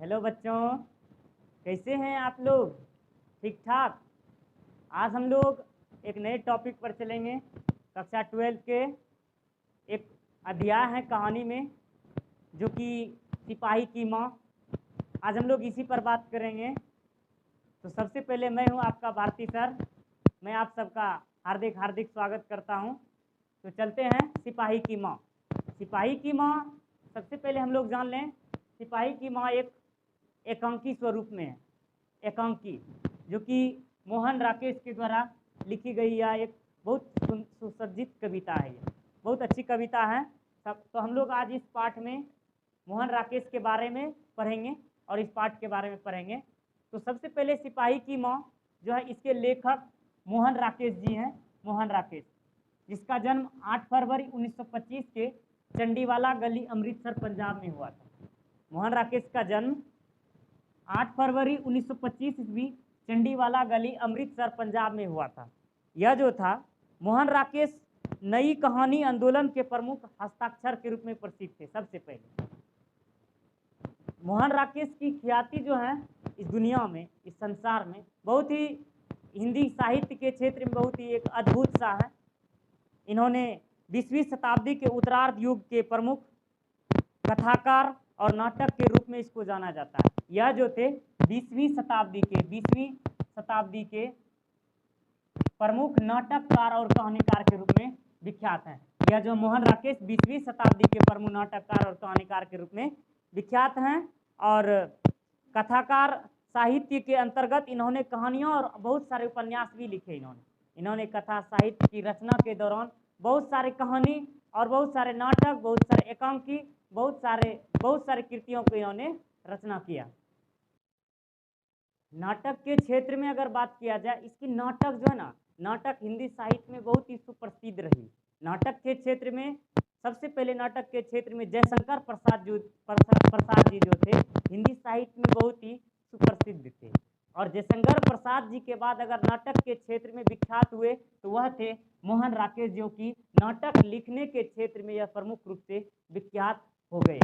Hello बच्चों, कैसे हैं आप लोग? ठीक ठाक। आज हम लोग एक नए टॉपिक पर चलेंगे। कक्षा 12 के एक अध्याय है कहानी में, जो कि सिपाही की माँ। आज हम लोग इसी पर बात करेंगे। तो सबसे पहले मैं हूँ आपका भारती सर। मैं आप सबका हार्दिक हार्दिक स्वागत करता हूँ। तो चलते हैं सिपाही की माँ। सिपाही की माँ, सबसे पहले हम लोग जान लें, सिपाही की माँ एक एकांकी स्वरूप में है। एकांकी, जो कि मोहन राकेश के द्वारा लिखी गई यह एक बहुत सुसज्जित कविता है। ये बहुत अच्छी कविता है। सब तो हम लोग आज इस पाठ में मोहन राकेश के बारे में पढ़ेंगे और इस पाठ के बारे में पढ़ेंगे। तो सबसे पहले सिपाही की माँ जो है, इसके लेखक मोहन राकेश जी हैं। मोहन राकेश, जिसका जन्म 8 फरवरी 1925 के चंडीवाला गली, अमृतसर, पंजाब में हुआ था। मोहन राकेश का जन्म 8 फरवरी 1925 ईस्वी चंडीवाला गली, अमृतसर, पंजाब में हुआ था। यह जो था, मोहन राकेश नई कहानी आंदोलन के प्रमुख हस्ताक्षर के रूप में प्रसिद्ध थे। सबसे पहले मोहन राकेश की ख्याति जो है इस दुनिया में, इस संसार में बहुत ही, हिंदी साहित्य के क्षेत्र में बहुत ही एक अद्भुत सा है। इन्होंने 20वीं शताब्दी के उत्तरार्ध युग के प्रमुख कथाकार और नाटक के रूप में इसको जाना जाता है। यह जो थे 20वीं शताब्दी के प्रमुख नाटककार और कहानीकार के रूप में विख्यात हैं। यह जो मोहन राकेश 20वीं शताब्दी के प्रमुख नाटककार और कहानीकार के रूप में विख्यात हैं। और कथाकार साहित्य के अंतर्गत इन्होंने कहानियाँ और बहुत सारे उपन्यास भी लिखे। इन्होंने कथा साहित्य की रचना के दौरान बहुत सारे कहानी और बहुत सारे नाटक, बहुत सारे एकांकी, बहुत सारे कृतियों को इन्होंने रचना किया। नाटक के क्षेत्र में अगर बात किया जाए, इसकी नाटक जो है ना, नाटक हिंदी साहित्य में बहुत ही सुप्रसिद्ध रही। नाटक के क्षेत्र में सबसे पहले, नाटक के क्षेत्र में जयशंकर प्रसाद जी जो थे, हिंदी साहित्य में बहुत ही सुप्रसिद्ध थे। और जयशंकर प्रसाद जी के बाद अगर नाटक के क्षेत्र में विख्यात हुए तो वह थे मोहन राकेश, जो कि नाटक लिखने के क्षेत्र में यह प्रमुख रूप से विख्यात हो गए।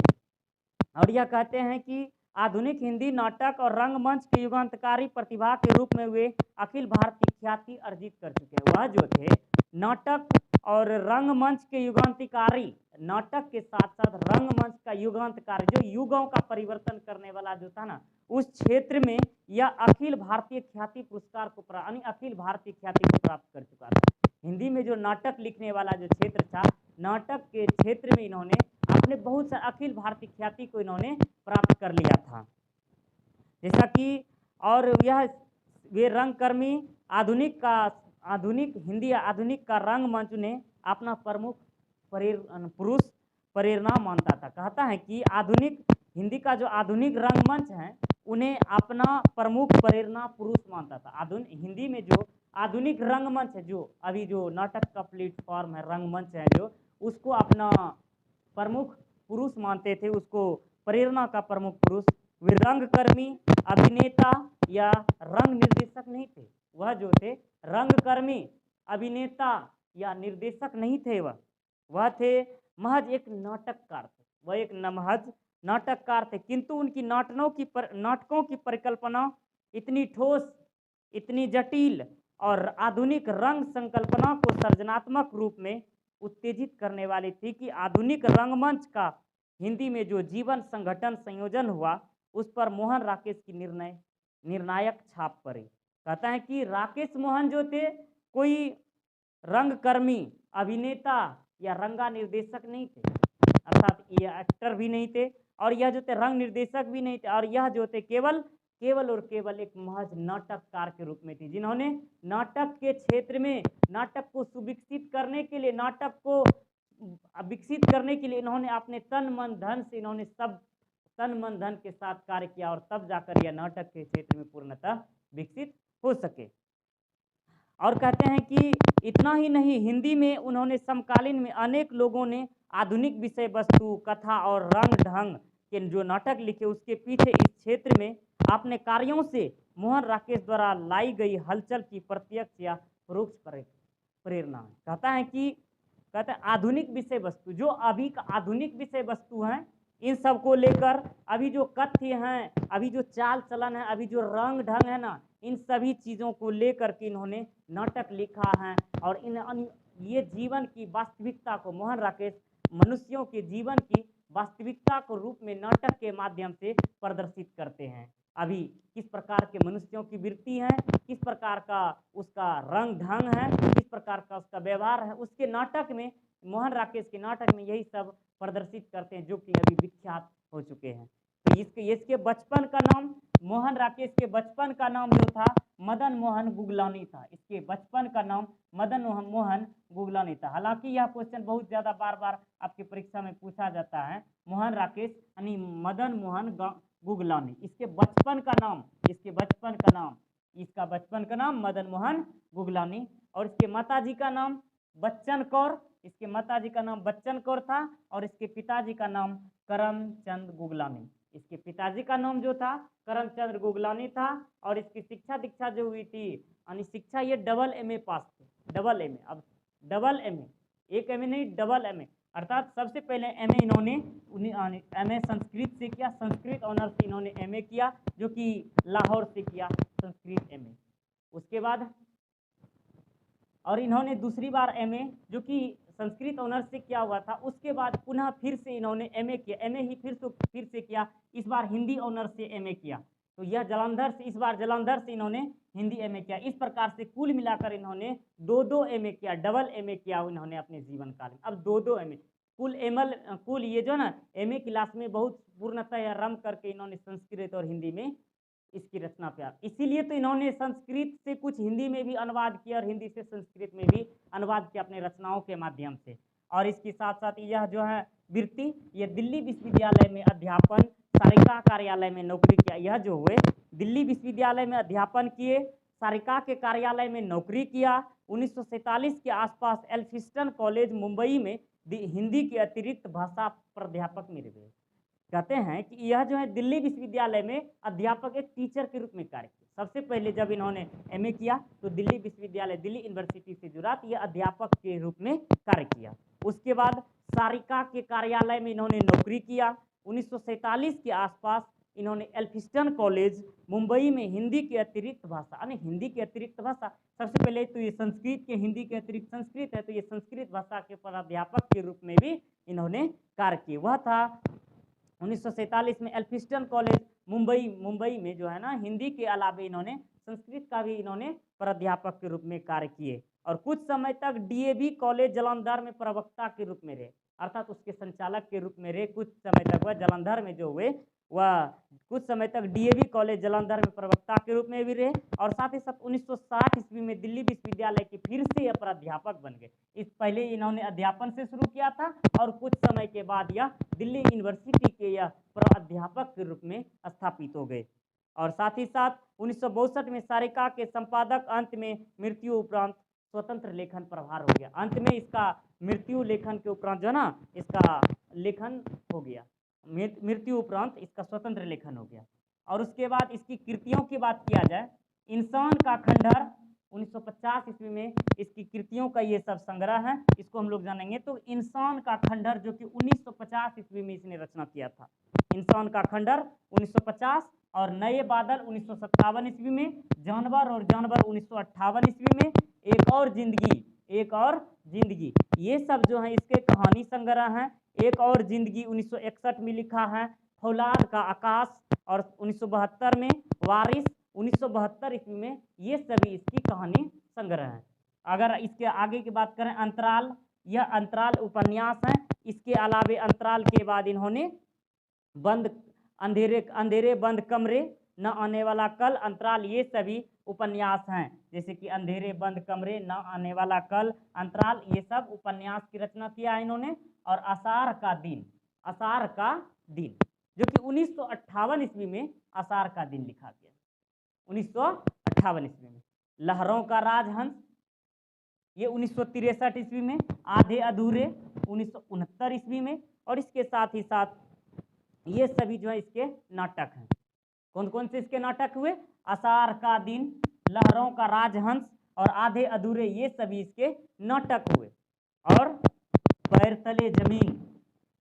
और यह कहते हैं कि आधुनिक हिंदी नाटक और रंगमंच के युगांतकारी प्रतिभा के रूप में वे अखिल भारतीय ख्याति अर्जित कर चुके हैं। वह जो थे नाटक और रंगमंच के युगांतकारी, नाटक के साथ साथ रंगमंच का युगांतकारी, जो युगों का परिवर्तन करने वाला जो था ना, उस क्षेत्र में यह अखिल भारतीय ख्याति पुरस्कार को अखिल भारतीय ख्याति को प्राप्त कर चुका था। हिंदी में जो नाटक लिखने वाला जो क्षेत्र था, नाटक के क्षेत्र में इन्होंने अपने बहुत सारे अखिल भारतीय ख्याति को इन्होंने प्राप्त कर लिया था। जैसा कि, और यह वे रंगकर्मी, आधुनिक हिंदी आधुनिक का रंगमंच ने अपना प्रमुख पुरुष प्रेरणा मानता था। कहता है कि आधुनिक हिंदी का जो आधुनिक रंगमंच है, उन्हें अपना प्रमुख प्रेरणा पुरुष मानता था। आधुनिक हिंदी में जो आधुनिक रंगमंच है, जो अभी जो नाटक का प्लेटफॉर्म है, रंगमंच है, जो उसको अपना प्रमुख पुरुष मानते थे, उसको प्रेरणा का प्रमुख पुरुष। वे रंगकर्मी, अभिनेता या रंग निर्देशक नहीं थे। वह जो थे रंगकर्मी, अभिनेता या निर्देशक नहीं थे। वह थे महज एक नाटककार थे। वह एक महज नाटककार थे, किंतु उनकी नाटकों की परिकल्पना इतनी ठोस, इतनी जटिल और आधुनिक रंग संकल्पना को सर्जनात्मक रूप में उत्तेजित करने वाली थी कि आधुनिक रंगमंच का हिंदी में जो जीवन संगठन संयोजन हुआ, उस पर मोहन राकेश की निर्णायक छाप पड़ी। कहता है कि राकेश मोहन जो थे, कोई रंगकर्मी, अभिनेता या रंगा निर्देशक नहीं थे, अर्थात ये एक्टर भी नहीं थे और यह जो थे रंग निर्देशक भी नहीं थे, और यह जो थे केवल और केवल एक महज नाटककार के रूप में थी, जिन्होंने नाटक के क्षेत्र में नाटक को सुविकसित करने के लिए, नाटक को विकसित करने के लिए इन्होंने अपने तन मन धन से, इन्होंने सब तन मन धन के साथ कार्य किया, और तब जाकर यह नाटक के क्षेत्र में पूर्णतः विकसित हो सके। और कहते हैं कि इतना ही नहीं, हिंदी में उन्होंने समकालीन में अनेक लोगों ने आधुनिक विषय वस्तु, कथा और रंग ढंग के जो नाटक लिखे, उसके पीछे इस क्षेत्र में अपने कार्यों से मोहन राकेश द्वारा लाई गई हलचल की प्रत्यक्ष या परोक्ष प्रेरणा है। कहता है आधुनिक विषय वस्तु, जो अभी का आधुनिक विषय वस्तु हैं, इन सब को लेकर अभी जो कथ्य हैं, अभी जो चाल चलन है, अभी जो रंग ढंग है ना, इन सभी चीज़ों को लेकर के इन्होंने नाटक लिखा है। और ये जीवन की वास्तविकता को, मोहन राकेश मनुष्यों के जीवन की वास्तविकता को रूप में नाटक के माध्यम से प्रदर्शित करते हैं। अभी किस प्रकार के मनुष्यों की वृत्ति है, किस प्रकार का उसका रंग ढंग है, किस प्रकार का उसका व्यवहार है, उसके नाटक में, मोहन राकेश के नाटक में यही सब प्रदर्शित करते हैं, जो कि अभी विख्यात हो चुके हैं। तो इसके बचपन का नाम, मोहन राकेश के बचपन का नाम जो था मदन मोहन गुगलानी था। इसके बचपन का नाम मदन मोहन गुगलानी था। हालांकि यह क्वेश्चन बहुत ज़्यादा बार बार आपकी परीक्षा में पूछा जाता है, मोहन राकेश यानी मदन मोहन गुगलानी। इसके बचपन का नाम, इसका बचपन का नाम मदन मोहन गुगलानी। और इसके माताजी का नाम बच्चन कौर, इसके माताजी का नाम बच्चन कौर था। और इसके पिताजी का नाम करमचंद गुगलानी। इसके पिताजी का नाम जो था करमचंद गुगलानी था। और इसकी शिक्षा दीक्षा जो हुई थी, यानी शिक्षा ये डबल एमए पास थे, डबल एमए। अब डबल एमए, एक एमए नहीं, डबल एमए, अर्थात सबसे पहले एमए इन्होंने एमए संस्कृत से किया, संस्कृत ऑनर्स से इन्होंने एमए किया, जो कि लाहौर से किया संस्कृत एमए। उसके बाद और इन्होंने दूसरी बार एमए जो कि संस्कृत ऑनर्स से किया हुआ था, उसके बाद पुनः फिर से इन्होंने एमए किया, एमए ही फिर से किया, इस बार हिंदी ऑनर्स से एमए किया। तो यह जालंधर से, इस बार जालंधर से इन्होंने हिंदी एमए किया। इस प्रकार से कुल मिलाकर इन्होंने दो एमए किया, डबल एमए किया इन्होंने अपने जीवन काल में। अब दो एमए कुल ये जो ना एमए क्लास में बहुत पूर्णतः रम करके इन्होंने संस्कृत और हिंदी में इसकी रचना पे, इसीलिए तो इन्होंने संस्कृत से कुछ हिंदी में भी अनुवाद किया और हिंदी से संस्कृत में भी अनुवाद किया अपने रचनाओं के माध्यम से। और इसके साथ साथ यह जो है वृत्ति, ये दिल्ली विश्वविद्यालय में अध्यापन, सारिका कार्यालय में नौकरी किया। यह जो हुए दिल्ली विश्वविद्यालय में अध्यापन किए, सारिका के कार्यालय में नौकरी किया। 1947 के आसपास एल्फिस्टन कॉलेज मुंबई में हिंदी के अतिरिक्त भाषा प्राध्यापक में रहे। कहते हैं कि यह जो है दिल्ली विश्वविद्यालय में अध्यापक, एक टीचर के रूप में कार्य किया। सबसे पहले जब इन्होंने एमए किया तो दिल्ली विश्वविद्यालय, दिल्ली यूनिवर्सिटी से जुड़ा, तो यह अध्यापक के रूप में कार्य किया। उसके बाद सारिका के कार्यालय में इन्होंने नौकरी किया। 1947 के आसपास इन्होंने एल्फिस्टन कॉलेज मुंबई में हिंदी के अतिरिक्त भाषा, यानी हिंदी के अतिरिक्त भाषा, सबसे पहले तो ये संस्कृत के, हिंदी के अतिरिक्त संस्कृत है, तो ये संस्कृत भाषा के प्राध्यापक के रूप में भी इन्होंने कार्य किया। वह था 1947 में एल्फिस्टन कॉलेज मुंबई में जो है ना, हिंदी के अलावे इन्होंने संस्कृत का भी इन्होंने प्राध्यापक के रूप में कार्य किए। और कुछ समय तक डीएवी कॉलेज जालंधर में प्रवक्ता के रूप में रहे, अर्थात उसके संचालक के रूप में रहे। कुछ समय तक वह जालंधर में जो हुए, वह कुछ समय तक डीएवी कॉलेज जालंधर में प्रवक्ता के रूप में भी रहे। और साथ ही साथ 1960 ईस्वी में दिल्ली विश्वविद्यालय के फिर से यह प्राध्यापक बन गए। इस पहले इन्होंने अध्यापन से शुरू किया था और कुछ समय के बाद यह दिल्ली यूनिवर्सिटी के यह प्राध्यापक के रूप में स्थापित हो गए। और साथ ही साथ 1962 में सारिका के संपादक, अंत में मृत्यु उपरांत स्वतंत्र लेखन प्रभार हो गया। अंत में इसका मृत्यु लेखन के उपरांत जो ना, इसका लेखन हो गया, मृत्यु उपरांत इसका स्वतंत्र लेखन हो गया। और उसके बाद इसकी कृतियों की बात किया जाए, इंसान का खंडहर 1950 ईस्वी में इसकी कृतियों का ये सब संग्रह है, इसको हम लोग जानेंगे। तो इंसान का खंडहर जो कि 1950 ईस्वी में इसने रचना किया था, इंसान का खंडहर 1950, और नए बादल 1957 ईस्वी में, जानवर और जानवर 1958 ईस्वी में, एक और जिंदगी, ये सब जो है इसके कहानी संग्रह हैं। एक और जिंदगी 1961 में लिखा है, फौलाद का आकाश, और 1972 में वारिस, 1972 ईस्वी में, ये सभी इसकी कहानी संग्रह हैं। अगर इसके आगे की बात करें, अंतराल, यह अंतराल उपन्यास है। इसके अलावे अंतराल के बाद इन्होंने अंधेरे बंद कमरे, न आने वाला कल, अंतराल, ये सभी उपन्यास हैं। जैसे कि अंधेरे बंद कमरे, न आने वाला कल, अंतराल, ये सब उपन्यास की रचना किया है इन्होंने। और आषाढ़ का दिन जो कि 1958 ईस्वी में आषाढ़ का दिन लिखा गया, 1958 ईस्वी में। लहरों का राजहंस, ये 1963 ईस्वी में। आधे अधूरे 1969 ईस्वी में। और इसके साथ ही साथ ये सभी जो है इसके नाटक हैं। कौन कौन से इसके नाटक हुए? आषाढ़ का दिन, लहरों का राजहंस और आधे अधूरे, ये सभी इसके नाटक हुए। और पैर तले जमीन,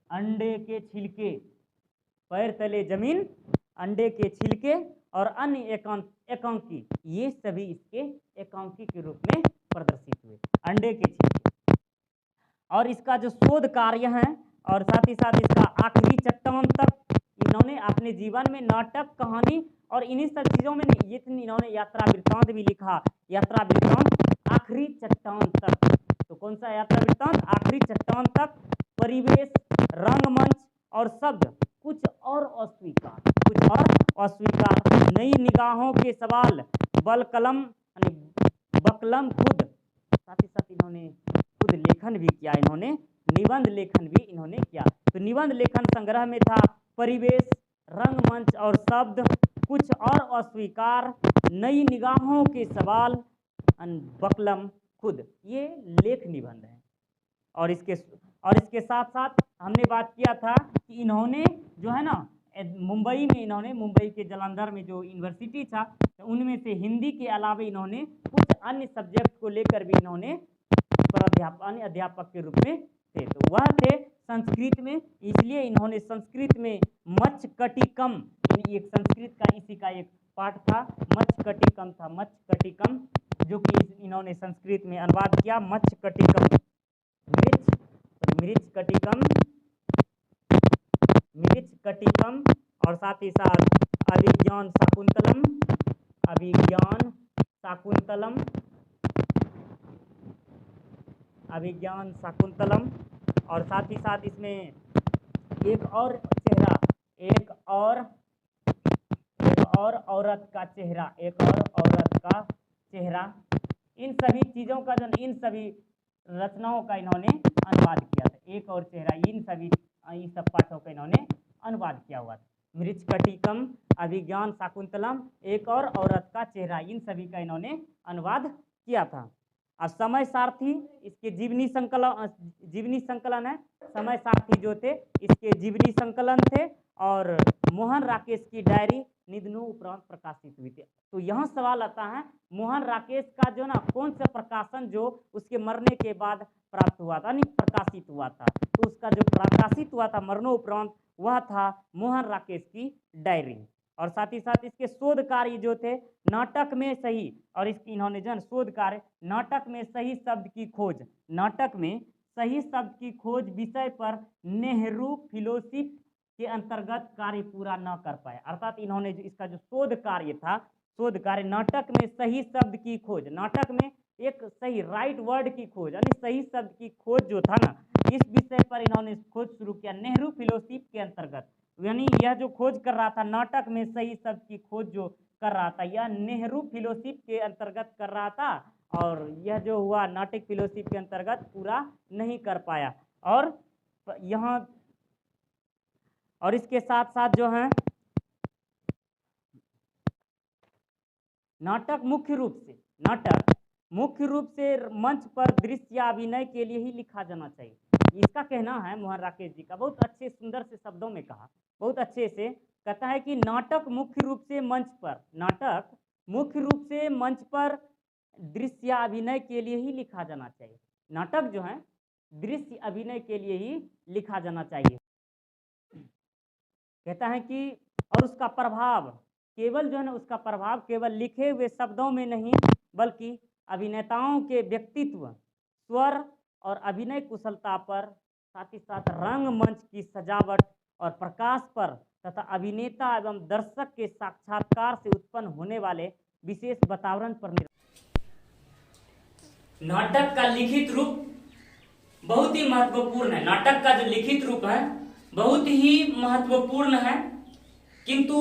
अंडे के छिलके, पैर तले जमीन, अंडे के छिलके और अन्य एकांकी, ये सभी इसके एकांकी के रूप में प्रदर्शित हुए, अंडे के छिलके। और इसका जो शोध कार्य है और साथ ही साथ इसका आखिरी चट्टान तक इन्होंने अपने जीवन में नाटक, कहानी और इन्हीं सब चीज़ों में ये इन्होंने यात्रा वृत्तांत भी लिखा, यात्रा वृत्तांत आखिरी चट्टान तक। तो कौन सा यात्रा वृत्तांत? आखिरी चट्टान तक, परिवेश, रंगमंच और शब्द, कुछ और अस्वीकार, कुछ और अस्वीकार, नई निगाहों के सवाल, बलकलम यानी बकलम खुद, साथ ही साथ इन्होंने खुद लेखन भी किया, इन्होंने निबंध लेखन भी इन्होंने किया। तो निबंध लेखन संग्रह में था परिवेश, रंगमंच और शब्द, कुछ और अस्वीकार, नई निगाहों के सवाल, बकलम खुद, ये लेख निबंध है। और इसके साथ साथ हमने बात किया था कि इन्होंने जो है ना मुंबई में, इन्होंने मुंबई के जालंधर में जो यूनिवर्सिटी था, तो उनमें से हिंदी के अलावा इन्होंने कुछ अन्य सब्जेक्ट को लेकर भी इन्होंने अध्यापक के रूप में थे। तो वह थे संस्कृत में, इसलिए इन्होंने संस्कृत में मच्छकटिकम, एक संस्कृत का इसी का एक पाठ था, मच्छकटिकम था, मच्छकटिकम, जो कि इन्होंने संस्कृत में अनुवाद किया, मच्छकटिकम, मृच्छकटिकम, मृच्छकटिकम, और साथ ही साथ अभिज्ञान शाकुंतलम, अभिज्ञान शाकुंतलम, अभिज्ञान शाकुंतलम, और साथ ही साथ इसमें एक और चेहरा, एक और औरत का चेहरा, एक और औरत का चेहरा, इन सभी चीज़ों का जो, इन सभी रचनाओं का इन्होंने अनुवाद किया था, एक और चेहरा, इन सब पाठों का इन्होंने अनुवाद किया हुआ था। मृच्छकटिकम, अभिज्ञान शाकुंतलम, एक और औरत का चेहरा, इन सभी का इन्होंने अनुवाद किया था। अब समय सारथी, इसके जीवनी संकलन है, समय सारथी जो थे इसके जीवनी संकलन थे, और मोहन राकेश की डायरी निधनों उपरांत प्रकाशित हुई थी। तो यहाँ सवाल आता है, मोहन राकेश का जो ना कौन सा प्रकाशन जो उसके मरने के बाद प्राप्त हुआ था, नहीं प्रकाशित हुआ था, तो उसका जो प्रकाशित हुआ था मरणोपरांत, वह था मोहन राकेश की डायरी। और साथ ही साथ इसके शोध कार्य जो थे, नाटक में सही, और इसकी इन्होंने जो शोध कार्य, नाटक में सही शब्द की खोज, नाटक में सही शब्द की खोज विषय पर नेहरू फेलोशिप के अंतर्गत कार्य पूरा न कर पाए। अर्थात इन्होंने जो इसका जो शोध कार्य था, शोध कार्य नाटक में सही शब्द की खोज, नाटक में एक सही राइट वर्ड की खोज, यानी सही शब्द की खोज जो था ना, इस विषय पर इन्होंने खोज शुरू किया नेहरू फेलोशिप के अंतर्गत। यानी यह जो खोज कर रहा था, नाटक में सही शब्द की खोज जो कर रहा था, यह नेहरू फेलोशिप के अंतर्गत कर रहा था, और यह जो हुआ नाटक फेलोशिप के अंतर्गत पूरा नहीं कर पाया। और यहाँ और इसके साथ साथ जो है नाटक मुख्य रूप से मंच पर दृश्य या अभिनय के लिए ही लिखा जाना चाहिए। इसका कहना है मोहन राकेश जी का, बहुत अच्छे सुंदर से शब्दों में कहा, बहुत अच्छे से कहता है कि नाटक मुख्य रूप से मंच पर दृश्य या अभिनय के लिए ही लिखा जाना चाहिए। नाटक जो है दृश्य अभिनय के लिए ही लिखा जाना चाहिए। कहता है कि और उसका प्रभाव केवल जो है ना, उसका प्रभाव केवल लिखे हुए शब्दों में नहीं, बल्कि अभिनेताओं के व्यक्तित्व, स्वर और अभिनय कुशलता पर, साथ ही साथ रंगमंच की सजावट और प्रकाश पर, तथा अभिनेता एवं दर्शक के साक्षात्कार से उत्पन्न होने वाले विशेष वातावरण पर नाटक का लिखित रूप बहुत ही महत्वपूर्ण है। नाटक का जो लिखित रूप है बहुत ही महत्वपूर्ण है, किंतु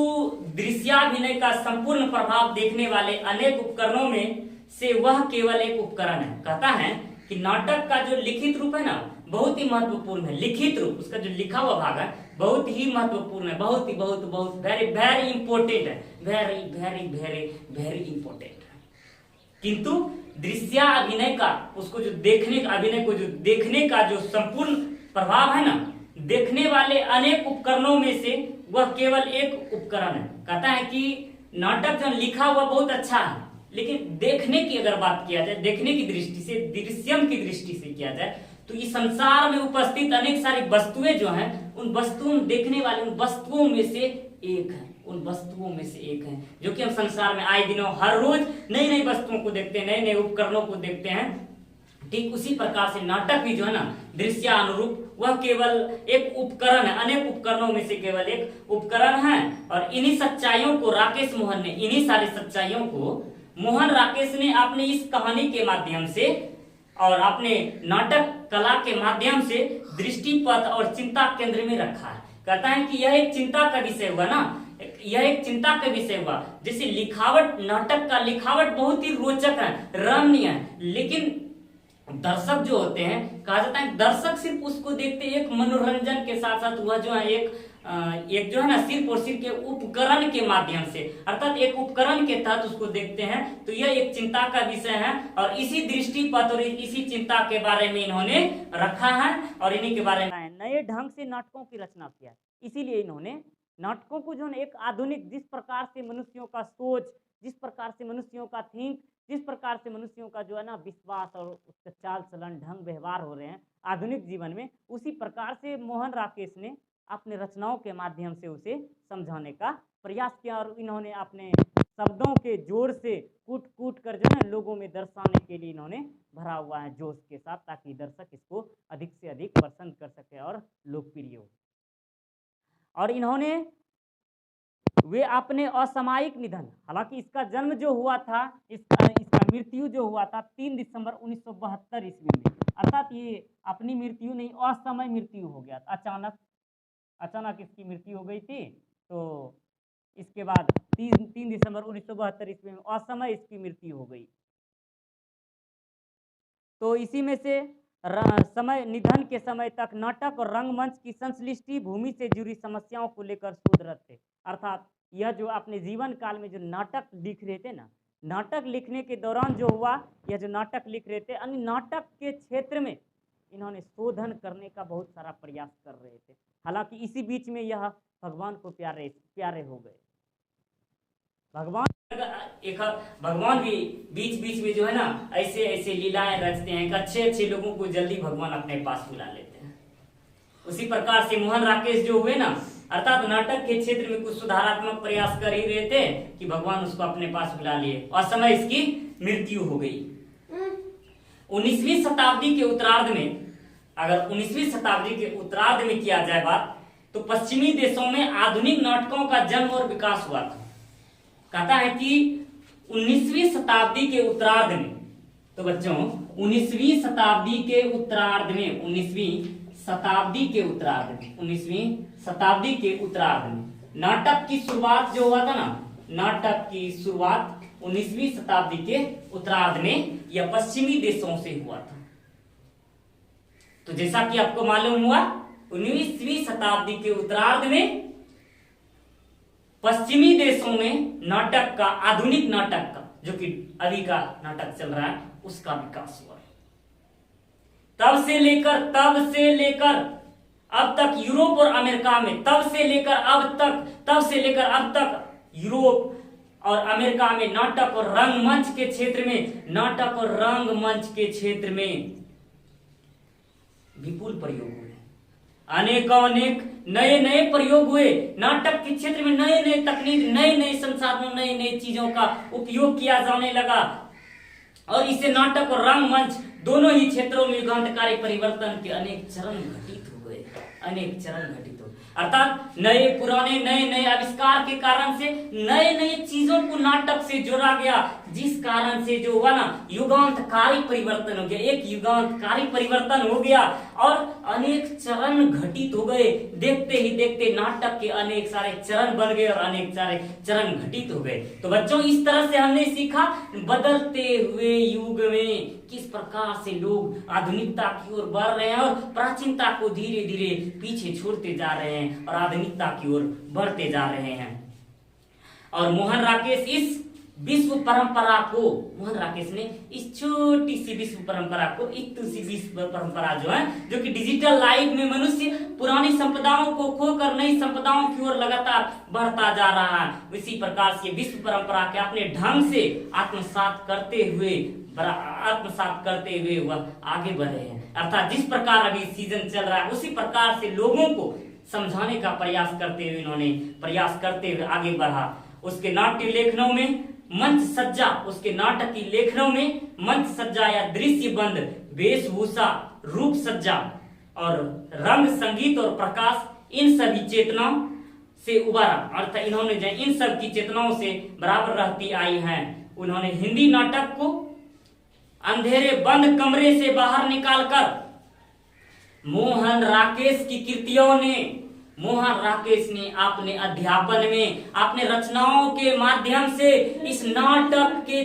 दृश्याभिनय का संपूर्ण प्रभाव देखने वाले अनेक उपकरणों में से वह केवल एक उपकरण है। कहता है कि नाटक का जो लिखित रूप है ना बहुत ही महत्वपूर्ण है। लिखित रूप, उसका जो लिखा हुआ भाग है बहुत ही महत्वपूर्ण है, बहुत वेरी वेरी इंपॉर्टेंट है, वेरी इंपॉर्टेंट है। किंतु दृश्याभिनय का, उसको जो देखने का, अभिनय को जो देखने का जो संपूर्ण प्रभाव है ना, देखने वाले अनेक उपकरणों में से वह केवल एक उपकरण है। कहता है कि नाटक जो लिखा हुआ बहुत अच्छा है, लेकिन देखने की अगर बात किया जाए, देखने की दृष्टि से, दृश्यम की दृष्टि से किया जाए, तो इस संसार में उपस्थित अनेक सारी वस्तुएं जो हैं उन वस्तुओं देखने वाले उन वस्तुओं में से एक है, उन वस्तुओं में से एक है जो कि हम संसार में आए दिनों हर रोज नई नई वस्तुओं को देखते हैं, नए नए उपकरणों को देखते हैं। ठीक उसी प्रकार से नाटक भी जो है ना दृश्यानुरूप वह केवल एक उपकरण है, अनेक उपकरणों में से केवल एक उपकरण है। और इन्हीं सच्चाइयों को राकेश मोहन ने, इन्हीं सारी सच्चाइयों को मोहन राकेश ने अपने इस कहानी के माध्यम से और अपने नाटक कला के माध्यम से दृष्टिपथ और चिंता केंद्र में रखा है। कहता है कि यह एक चिंता का विषय हुआ ना, यह एक चिंता का विषय हुआ। जैसे लिखावट, नाटक का लिखावट बहुत ही रोचक है, रमणीय है, लेकिन दर्शक जो होते हैं, कहा जाता है दर्शक सिर्फ उसको देखते एक मनोरंजन के साथ साथ वह जो है एक जो है ना सिर्फ और सिर्फ के उपकरण के माध्यम से, अर्थात एक उपकरण के तहत उसको देखते हैं। तो यह एक चिंता का विषय है और इसी दृष्टिपथ और इसी चिंता के बारे में इन्होंने रखा है और इन्हीं के बारे में नए ढंग से नाटकों की रचना किया है। इसीलिए इन्होंने नाटकों को जो है एक आधुनिक, जिस प्रकार से मनुष्यों का सोच, जिस प्रकार से मनुष्यों का थिंक, जिस प्रकार से मनुष्यों का जो है ना विश्वास और उसका चाल चलन ढंग व्यवहार हो रहे हैं आधुनिक जीवन में, उसी प्रकार से मोहन राकेश ने अपने रचनाओं के माध्यम से उसे समझाने का प्रयास किया। और इन्होंने अपने शब्दों के जोर से कूट कूट कर जो है लोगों में दर्शाने के लिए इन्होंने भरा हुआ है जोश के साथ, ताकि दर्शक इसको अधिक से अधिक पसंद कर सके और लोकप्रिय हो। और इन्होंने वे अपने असामयिक निधन, हालांकि इसका जन्म जो हुआ था, इसका मृत्यु जो हुआ था 3 दिसंबर 1972 ईस्वी में, अर्थात ये अपनी मृत्यु नहीं, असमय मृत्यु हो गया, अचानक इसकी मृत्यु हो गई थी। तो इसके बाद 3 दिसंबर 1972 ईस्वी में असमय इसकी मृत्यु हो गई। तो इसी में से समय निधन के समय तक नाटक और रंगमंच की संश्लिष्टि भूमि से जुड़ी समस्याओं को लेकर शोधरत थे। अर्थात यह जो अपने जीवन काल में जो नाटक लिख रहे थे ना, नाटक लिखने के दौरान जो हुआ, यह जो नाटक लिख रहे थे, अन्य नाटक के क्षेत्र में इन्होंने शोधन करने का बहुत सारा प्रयास कर रहे थे। हालांकि इसी बीच में यह भगवान को प्यारे हो गए। भगवान भी बीच बीच में जो है ना ऐसे ऐसे लीलाएं रचते हैं, अच्छे लोगों को जल्दी भगवान अपने पास बुला लेते हैं। उसी प्रकार से मोहन राकेश जो हुए ना, अर्थात नाटक के क्षेत्र में कुछ सुधारात्मक प्रयास कर ही रहे थे कि भगवान उसको अपने पास बुला लिए और समय इसकी मृत्यु हो गई। 19वीं शताब्दी के उत्तरार्ध में, अगर 19वीं शताब्दी के उत्तरार्ध में किया जाए बात, तो पश्चिमी देशों में आधुनिक नाटकों का जन्म और विकास हुआ था। कहता है कि 19वीं शताब्दी के उत्तरार्ध में, तो बच्चों 19वीं शताब्दी के उत्तरार्ध में, 19वीं शताब्दी के उत्तरार्ध में नाटक की शुरुआत जो हुआ था ना, नाटक की शुरुआत 19वीं शताब्दी के उत्तरार्ध में यह पश्चिमी देशों से हुआ था। तो जैसा कि आपको मालूम हुआ, 19वीं शताब्दी के उत्तरार्ध में पश्चिमी देशों में नाटक का, आधुनिक नाटक का, जो कि अभी का नाटक चल रहा है, उसका विकास हुआ। तब से लेकर अब तक यूरोप और अमेरिका में, तब से लेकर अब तक यूरोप और अमेरिका में नाटक और रंगमंच के क्षेत्र में विपुल प्रयोग हुए, अनेक नए प्रयोग हुए। नाटक के क्षेत्र में नए तकनीक, नए संसाधनों, नई चीजों का उपयोग किया जाने लगा और इससे नाटक और रंगमंच दोनों ही क्षेत्रों में युगांतकारी परिवर्तन के अनेक चरण घटित हो गए। अर्थात नए आविष्कार के कारण से नए चीजों को नाटक से जोड़ा गया, जिस कारण से जो हुआ ना युगांतकारी परिवर्तन हो गया, एक युगांतकारी परिवर्तन हो गया और अनेक चरण घटित हो गए। देखते ही देखते नाटक के अनेक सारे चरण बन गए और अनेक सारे चरण घटित हो गए। तो बच्चों इस तरह से हमने सीखा बदलते हुए युग में किस प्रकार से लोग आधुनिकता की ओर बढ़ रहे हैं और प्राचीनता को धीरे धीरे पीछे छोड़ते जा रहे हैं और आधुनिकता की ओर बढ़ते जा रहे हैं। और मोहन राकेश ने इस छोटी सी विश्व परंपरा को, इतनी विश्व परंपरा जो है, जो कि डिजिटल लाइफ में मनुष्य पुरानी संपदाओं को खोकर नई संपदाओं की ओर लगातार बढ़ता जा रहा है, इसी प्रकार से विश्व परंपरा के अपने ढंग से आत्मसात करते हुए वह आगे बढ़ रहे हैं। अर्थात जिस प्रकार अभी सीजन चल रहा है, उसी प्रकार से लोगों को समझाने का प्रयास करते हुए आगे बढ़ा। उसके नाट्य लेखनों में मंच सज्जा, उसके नाटक की लेखनों में मंच सज्जा या दृश्य बंद, वेशभूषा, रूप सज्जा और रंग, संगीत और प्रकाश, इन सभी चेतनाओं से उबारा। अर्थात इन्होंने जो इन सब की चेतनाओं से बराबर रहती आई हैं। उन्होंने हिंदी नाटक को अंधेरे बंद कमरे से बाहर निकालकर मोहन राकेश ने अपने अध्यापन में, अपने रचनाओं के माध्यम से इस नाटक के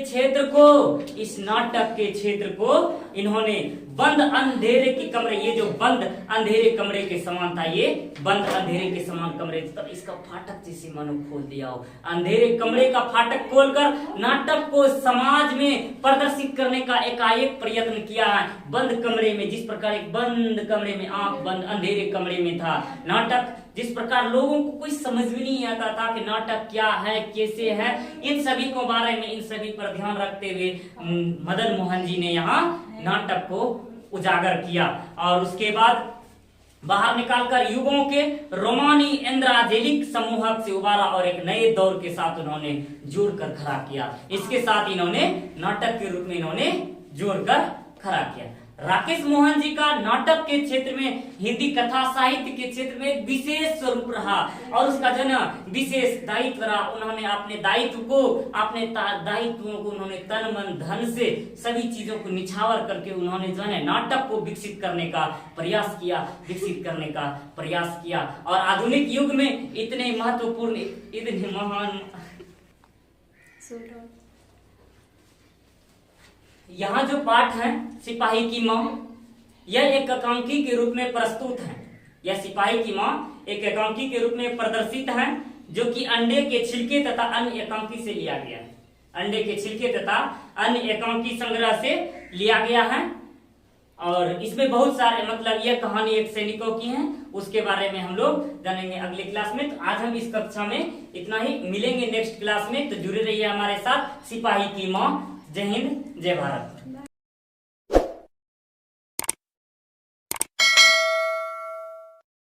क्षेत्र को इन्होंने बंद अंधेरे के कमरे, ये जो बंद अंधेरे कमरे के समान था, ये बंद अंधेरे के समान कमरे, तब इसका फाटक जैसे मानो खोल दिया हो। अंधेरे कमरे का फाटक खोलकर नाटक को समाज में प्रदर्शित करने का एकाएक प्रयत्न किया है। बंद कमरे में, जिस प्रकार एक बंद कमरे में आंख बंद अंधेरे कमरे में था नाटक, जिस प्रकार लोगों को कोई समझ भी नहीं आता था कि नाटक क्या है, कैसे है, इन सभी को बारे में, इन सभी पर ध्यान रखते हुए मदन मोहन जी ने यहाँ नाटक को उजागर किया। और उसके बाद बाहर निकालकर युगों के रोमानी इंद्राजेलिक समूहक से उबारा और एक नए दौर के साथ उन्होंने जोड़कर खड़ा किया। इसके साथ इन्होंने नाटक के रूप में इन्होंने जोड़कर खड़ा किया। राकेश मोहन जी का नाटक के क्षेत्र में, हिंदी कथा साहित्य के क्षेत्र में एक विशेष स्वरूप रहा और उसका जो ना विशेष दायित्व रहा। उन्होंने अपने दायित्वों को उन्होंने तन मन धन से सभी चीजों को निछावर करके उन्होंने जो है नाटक को विकसित करने का प्रयास किया और आधुनिक युग में इतने महत्वपूर्ण, इतने महान, यहाँ जो पाठ है सिपाही की माँ, यह एक एकांकी के रूप में प्रस्तुत है। यह सिपाही की माँ एक एकांकी के रूप में प्रदर्शित है, जो कि अंडे के छिलके तथा अन्य एकांकी से लिया गया है। अंडे के छिलके तथा अन्य एकांकी संग्रह से लिया गया है। और इसमें बहुत सारे, मतलब यह कहानी एक सैनिकों की है, उसके बारे में हम लोग जानेंगे अगले क्लास में। तो आज हम इस कक्षा में इतना ही, मिलेंगे नेक्स्ट क्लास में। तो जुड़े रहिए हमारे साथ। सिपाही की माँ। जय हिंद, जय भारत।